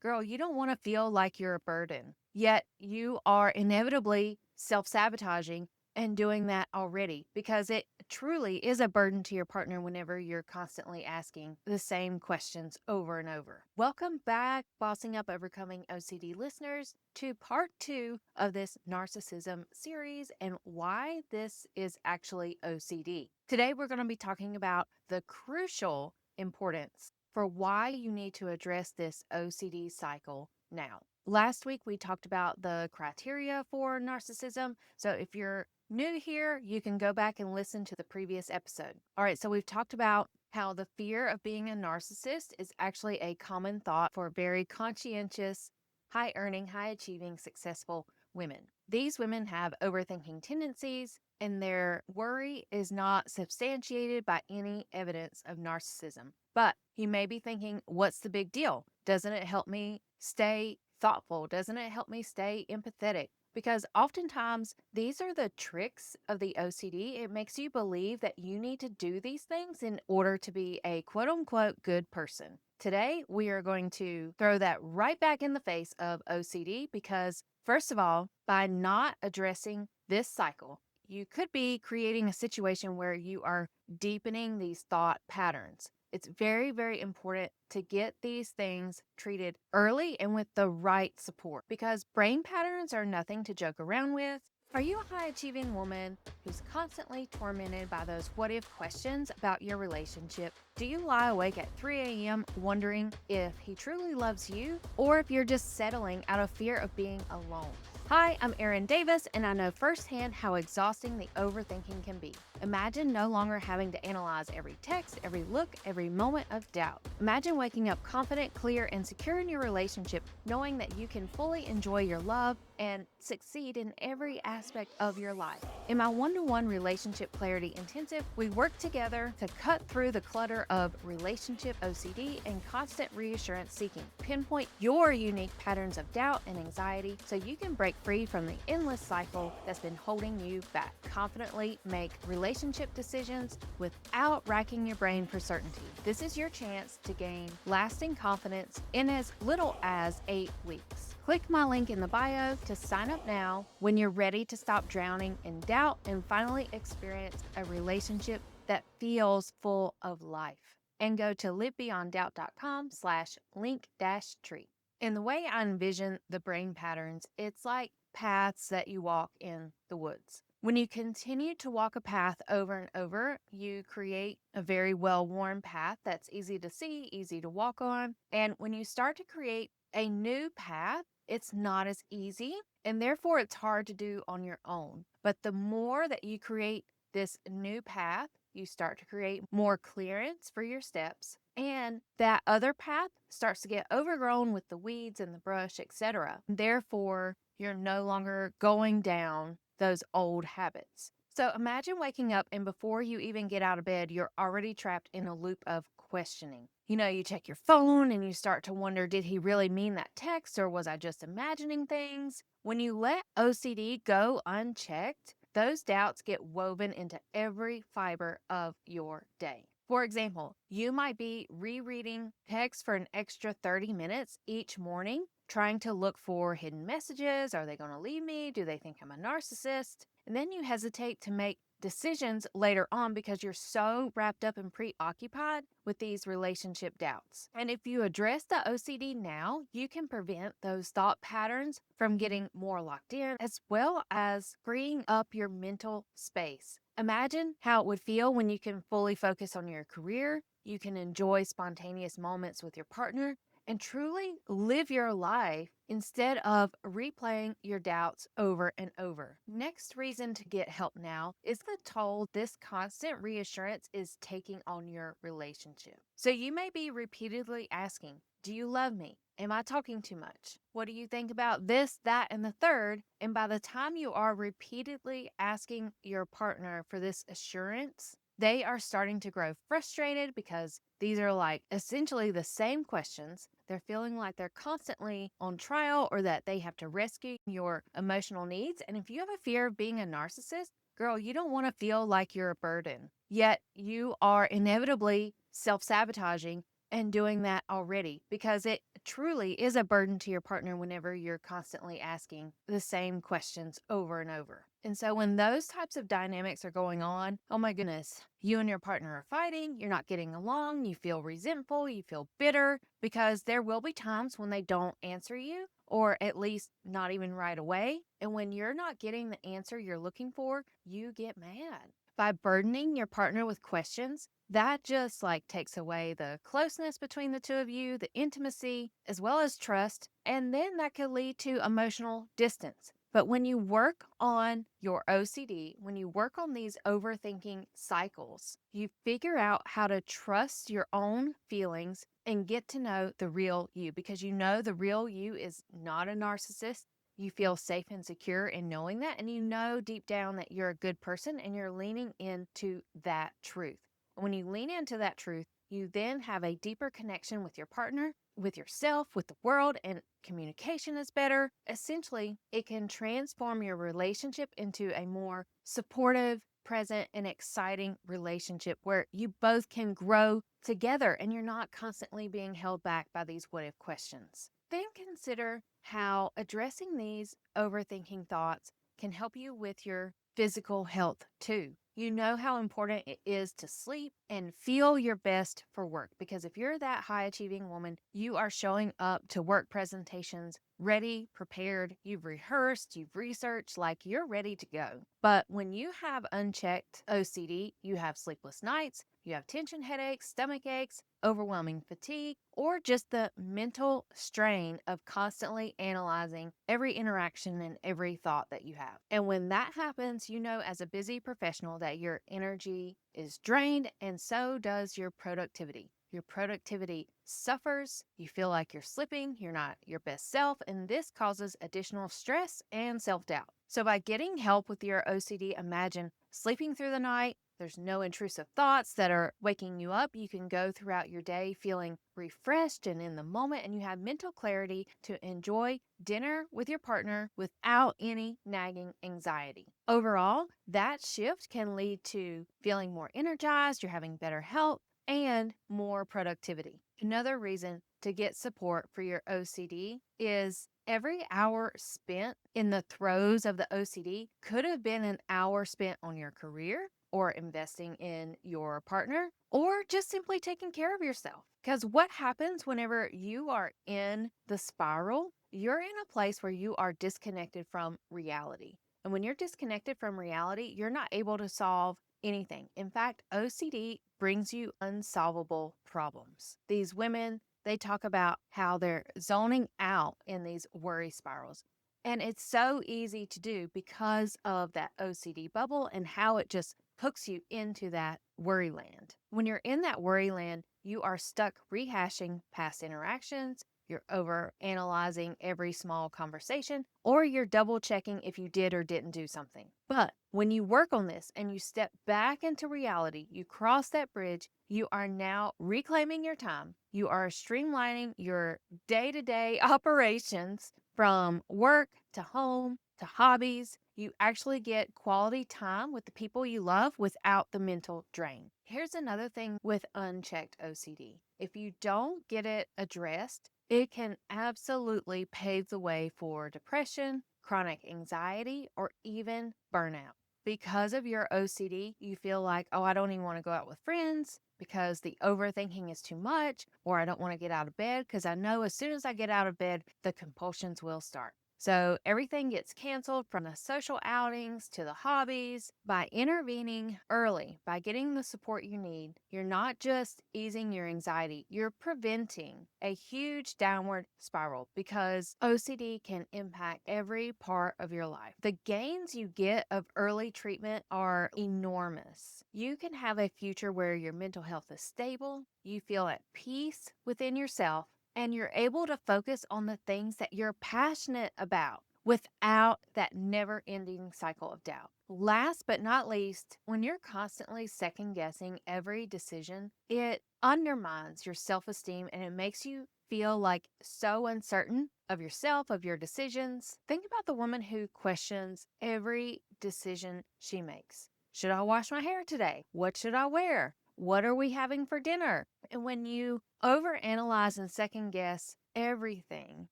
Girl, you don't want to feel like you're a burden, yet you are inevitably self sabotaging and doing that already because it truly is a burden to your partner whenever you're constantly asking the same questions over and over. Welcome back, Bossing Up Overcoming OCD listeners, to part 2 of this narcissism series and why this is actually OCD. Today, we're going to be talking about the crucial importance for why you need to address this OCD cycle now. Last week, we talked about the criteria for narcissism. So if you're new here, you can go back and listen to the previous episode. All right, so we've talked about how the fear of being a narcissist is actually a common thought for very conscientious, high earning, high achieving, successful women. These women have overthinking tendencies, and their worry is not substantiated by any evidence of narcissism. But you may be thinking, what's the big deal? Doesn't it help me stay thoughtful? Doesn't it help me stay empathetic? Because oftentimes these are the tricks of the OCD. It makes you believe that you need to do these things in order to be a quote unquote good person. Today, we are going to throw that right back in the face of OCD because, first of all, by not addressing this cycle, you could be creating a situation where you are deepening these thought patterns. It's very, very important to get these things treated early and with the right support because brain patterns are nothing to joke around with. Are you a high achieving woman who's constantly tormented by those what if questions about your relationship? Do you lie awake at 3 a.m. wondering if he truly loves you or if you're just settling out of fear of being alone? Hi, I'm Erin Davis, and I know firsthand how exhausting the overthinking can be. Imagine no longer having to analyze every text, every look, every moment of doubt. Imagine waking up confident, clear, and secure in your relationship, knowing that you can fully enjoy your love and succeed in every aspect of your life. In my one-to-one relationship clarity intensive, we work together to cut through the clutter of relationship OCD and constant reassurance seeking. Pinpoint your unique patterns of doubt and anxiety so you can break free from the endless cycle that's been holding you back. Confidently make relationship decisions without racking your brain for certainty. This is your chance to gain lasting confidence in as little as 8 weeks. Click my link in the bio to sign up now when you're ready to stop drowning in doubt and finally experience a relationship that feels full of life. And go to livebeyonddoubt.com/link-tree. In the way I envision the brain patterns, it's like paths that you walk in the woods. When you continue to walk a path over and over, you create a very well-worn path that's easy to see, easy to walk on. And when you start to create a new path, it's not as easy, and therefore it's hard to do on your own. But the more that you create this new path, you start to create more clearance for your steps, and that other path starts to get overgrown with the weeds and the brush, etc. Therefore, you're no longer going down those old habits. So imagine waking up and before you even get out of bed, you're already trapped in a loop of questioning. You check your phone and you start to wonder, did he really mean that text or was I just imagining things? When you let OCD go unchecked, those doubts get woven into every fiber of your day. For example, you might be rereading text for an extra 30 minutes each morning, trying to look for hidden messages. Are they going to leave me? Do they think I'm a narcissist? And then you hesitate to make decisions later on because you're so wrapped up and preoccupied with these relationship doubts. And if you address the OCD now, you can prevent those thought patterns from getting more locked in, as well as freeing up your mental space. Imagine how it would feel when you can fully focus on your career, you can enjoy spontaneous moments with your partner, and truly live your life instead of replaying your doubts over and over. Next reason to get help now is the toll this constant reassurance is taking on your relationship. So you may be repeatedly asking, do you love me? Am I talking too much? What do you think about this, that, and the third? And by the time you are repeatedly asking your partner for this assurance, they are starting to grow frustrated because these are like essentially the same questions. They're feeling like they're constantly on trial or that they have to rescue your emotional needs. And if you have a fear of being a narcissist, girl, you don't want to feel like you're a burden. Yet you are inevitably self-sabotaging and doing that already because it truly is a burden to your partner whenever you're constantly asking the same questions over and over. And so when those types of dynamics are going on, oh my goodness, you and your partner are fighting, you're not getting along, you feel resentful, you feel bitter, because there will be times when they don't answer you, or at least not even right away. And when you're not getting the answer you're looking for, you get mad. By burdening your partner with questions, that just like takes away the closeness between the two of you, the intimacy, as well as trust, and then that could lead to emotional distance. But when you work on your OCD, when you work on these overthinking cycles, you figure out how to trust your own feelings and get to know the real you, because you know the real you is not a narcissist. You feel safe and secure in knowing that, and you know deep down that you're a good person and you're leaning into that truth. When you lean into that truth, you then have a deeper connection with your partner, with yourself, with the world, and communication is better. Essentially, it can transform your relationship into a more supportive, present, and exciting relationship where you both can grow together and you're not constantly being held back by these what if questions. Then consider how addressing these overthinking thoughts can help you with your physical health too. You know how important it is to sleep and feel your best for work, because if you're that high achieving woman, you are showing up to work presentations ready, prepared, you've rehearsed, you've researched, like you're ready to go. But when you have unchecked OCD, you have sleepless nights, you have tension headaches, stomach aches, overwhelming fatigue, or just the mental strain of constantly analyzing every interaction and every thought that you have. And when that happens, you know as a busy professional that your energy is drained, and so does your productivity. Your productivity suffers, you feel like you're slipping, you're not your best self, and this causes additional stress and self-doubt. So by getting help with your OCD, imagine sleeping through the night. There's no intrusive thoughts that are waking you up. You can go throughout your day feeling refreshed and in the moment, and you have mental clarity to enjoy dinner with your partner without any nagging anxiety. Overall, that shift can lead to feeling more energized, you're having better health, and more productivity. Another reason to get support for your OCD is every hour spent in the throes of the OCD could have been an hour spent on your career, or investing in your partner, or just simply taking care of yourself. Because what happens whenever you are in the spiral, you're in a place where you are disconnected from reality. And when you're disconnected from reality, you're not able to solve anything. In fact, OCD brings you unsolvable problems. These women, they talk about how they're zoning out in these worry spirals. And it's so easy to do because of that OCD bubble and how it just hooks you into that worry land. When you're in that worry land, you are stuck rehashing past interactions, you're over analyzing every small conversation, or you're double checking if you did or didn't do something. But when you work on this and you step back into reality, you cross that bridge, you are now reclaiming your time. You are streamlining your day to day operations from work to home to hobbies. You actually get quality time with the people you love without the mental drain. Here's another thing with unchecked OCD. If you don't get it addressed, it can absolutely pave the way for depression, chronic anxiety, or even burnout. Because of your OCD, you feel like, oh, I don't even want to go out with friends because the overthinking is too much, or I don't want to get out of bed because I know as soon as I get out of bed, the compulsions will start. So everything gets canceled, from the social outings to the hobbies. By intervening early, by getting the support you need, you're not just easing your anxiety, you're preventing a huge downward spiral, because OCD can impact every part of your life. The gains you get of early treatment are enormous. You can have a future where your mental health is stable, you feel at peace within yourself, and you're able to focus on the things that you're passionate about without that never ending cycle of doubt. Last but not least, when you're constantly second guessing every decision, it undermines your self esteem and it makes you feel like so uncertain of yourself, of your decisions. Think about the woman who questions every decision she makes. Should I wash my hair today? What should I wear? What are we having for dinner? And when you overanalyze and second guess everything.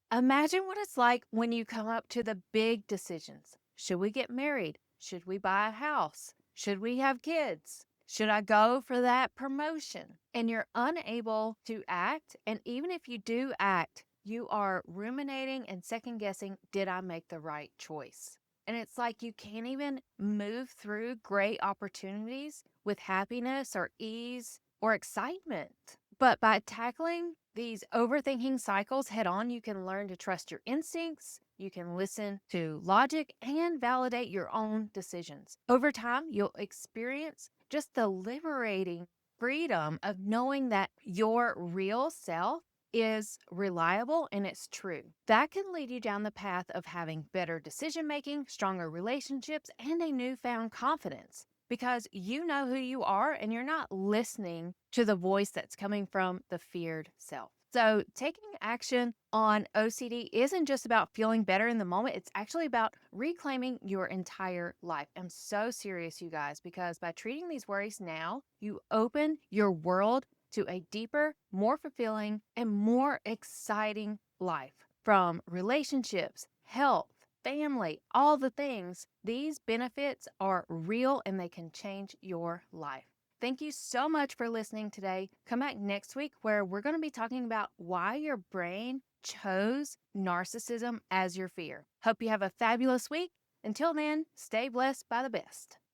Imagine what it's like when you come up to the big decisions. Should we get married? Should we buy a house? Should we have kids? Should I go for that promotion? And you're unable to act. And even if you do act, you are ruminating and second guessing, did I make the right choice? And it's like you can't even move through great opportunities with happiness or ease or excitement. But by tackling these overthinking cycles head on, you can learn to trust your instincts, you can listen to logic, and validate your own decisions. Over time, you'll experience just the liberating freedom of knowing that your real self is reliable and it's true. That can lead you down the path of having better decision making, stronger relationships, and a newfound confidence because you know who you are and you're not listening to the voice that's coming from the feared self. So, taking action on OCD isn't just about feeling better in the moment, it's actually about reclaiming your entire life. I'm so serious, you guys, because by treating these worries now, you open your world to a deeper, more fulfilling, and more exciting life. From relationships, health, family, all the things, these benefits are real and they can change your life. Thank you so much for listening today. Come back next week where we're going to be talking about why your brain chose narcissism as your fear. Hope you have a fabulous week. Until then, stay blessed by the best.